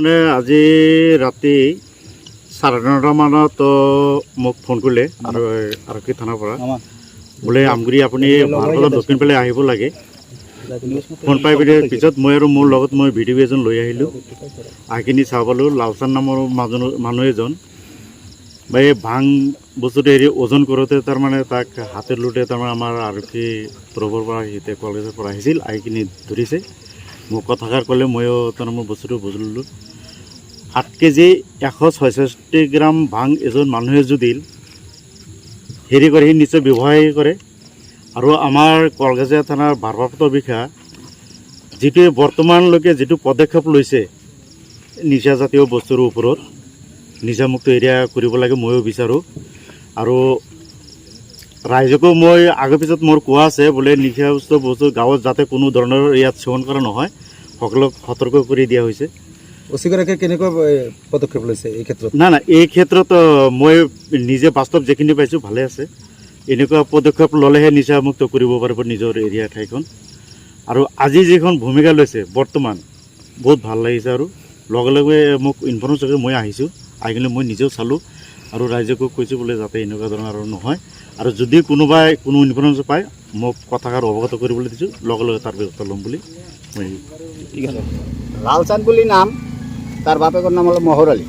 মানে আজি ৰাতি 9:30 মানত মোক ফোন কৰিলে আৰু আৰক্ষী থানাৰ পৰা বোলে আমগুৰি আপুনি ভাৰতৰ দক্ষিণ ফালে আহিব লাগে। ফোন পাই পিনে পিছত মই আৰু মোৰ লগত মই ভিডিঅ' এজন লৈ আহিলোঁ। আহিখিনি চাব পালোঁ লালচান নামৰ মানুহ এজন বা এই ভাং বস্তুটো এৰি ওজন কৰোঁতে তাৰমানে তাক হাতে লোটে তাৰমানে আমাৰ আৰক্ষী তৰফৰ পৰা সিহঁতে কলেজৰ পৰা আহিছিল, আহিখিনি ধৰিছে। মোক কথাষাৰ ক'লে ময়ো তাৰমানে বস্তুটো বুজিলোঁ। 8 কেজি 166 গ্ৰাম ভাং এজন মানুহে যদি হেৰি কৰে সি নিশ্চয় ব্যৱসায় কৰে। আৰু আমাৰ কলগাছিয়া থানাৰ ভাৰপ্ৰাপ্ত বিষয়া যিটো বৰ্তমানলৈকে যিটো পদক্ষেপ লৈছে নিচাজাতীয় বস্তুৰ ওপৰত নিচামুক্ত এৰিয়া কৰিব লাগে ময়ো বিচাৰোঁ। আৰু ৰাইজকো মই আগৰ পিছত মোৰ কোৱা আছে বোলে নিচাযুক্ত বস্তু গাঁৱত যাতে কোনো ধৰণৰ ইয়াত সেৱন কৰা নহয়, সকলোক সতৰ্ক কৰি দিয়া হৈছে। অচিগৰাকীয়ে কেনেকুৱা পদক্ষেপ লৈছে এই ক্ষেত্ৰত? না এই ক্ষেত্ৰত মই নিজে বাস্তৱ যিখিনি পাইছোঁ ভালে আছে। এনেকুৱা পদক্ষেপ ল'লেহে নিচামুক্ত কৰিব পাৰিব নিজৰ এৰিয়া ঠাইখন। আৰু আজি যিখন ভূমিকা লৈছে বৰ্তমান বহুত ভাল লাগিছে। আৰু লগে লগে মোক ইনফৰ্মেশ্যন কৰি মই আহিছোঁ, আহি কিনে মই নিজেও চালোঁ আৰু ৰাইজকো কৈছোঁ বোলে যাতে এনেকুৱা ধৰণৰ আৰু নহয়। আৰু যদি কোনোবাই কোনো ইনফৰ্মেশ্যন পায় মোক কথাষাৰ অৱগত কৰিবলৈ দিছোঁ, লগে লগে তাৰ ব্যৱস্থা ল'ম বুলি মই। ঠিক আছে। লালচান বুলি নাম, তাৰ বাপেকৰ নাম হ'ল মহৰ আলী।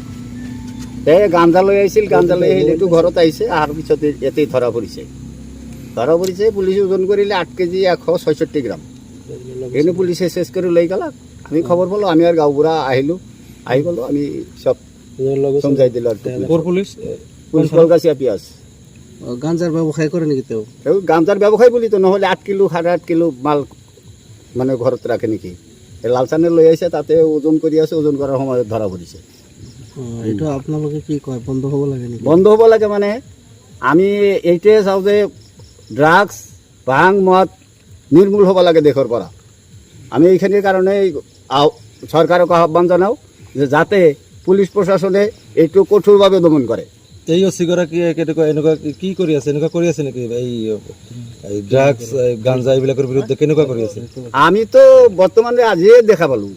গাঞ্জা লৈ আহিছিল, গাঞ্জা লৈ আহিল এইটো ঘৰত আহিছে, অহাৰ পিছত ইয়াতেই ধৰা পৰিছে। পুলিচে ওজন কৰিলে 8 কেজি 166 গ্ৰাম। এনে পুলিচে চেছ কৰি লৈ গ'ল। আমি খবৰ পালোঁ, আমি আৰু গাঁওবুঢ়া আহিলোঁ, আহি গ'লোঁ, আমি চব সমজাই দিলোঁ। আৰু পুলিচ কলগাছিয়া পিঁয়াজ গাঞ্জাৰ ব্যৱসায় কৰে নেকি তেওঁ? গাঞ্জাৰ ব্যৱসায় বুলিতো নহ'লে 8 কিলো 8.5 কিলো মাল মানে ঘৰত ৰাখে নেকি? লালচানে লৈ আহিছে, তাতে ওজন কৰি আছে, ওজন কৰাৰ সময়ত ধৰা পৰিছে। এইটো আপোনালোকে কি কয়, বন্ধ হ'ব লাগে নেকি? বন্ধ হ'ব লাগে মানে আমি এইটোৱে চাওঁ যে ড্ৰাগছ ভাং মদ নিৰ্মূল হ'ব লাগে দেশৰ পৰা। আমি এইখিনিৰ কাৰণে চৰকাৰক আহ্বান জনাওঁ যে যাতে পুলিচ প্ৰশাসনে এইটো কঠোৰভাৱে দমন কৰে। এই অচিগৰাকীয়ে কেনেকুৱা এনেকুৱা কি কৰি আছে, এনেকুৱা কৰি আছে নেকি? এই ড্ৰাগছ গাঞ্জা এইবিলাকৰ বিৰুদ্ধে কেনেকুৱা কৰি আছে? আমিতো বৰ্তমানে আজিয়ে দেখা পালোঁ,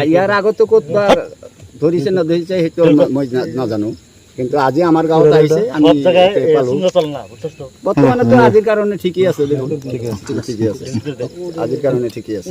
ইয়াৰ আগতো ক'ত বা ধৰিছে না ধৰিছে সেইটো মই নাজানো, কিন্তু আজি আমাৰ গাঁৱত আহিছে, আমি পালোঁ। বৰ্তমানেতো আজিৰ কাৰণে ঠিকেই আছে, দেখোন ঠিকেই আছে, আজিৰ কাৰণে ঠিকেই আছে।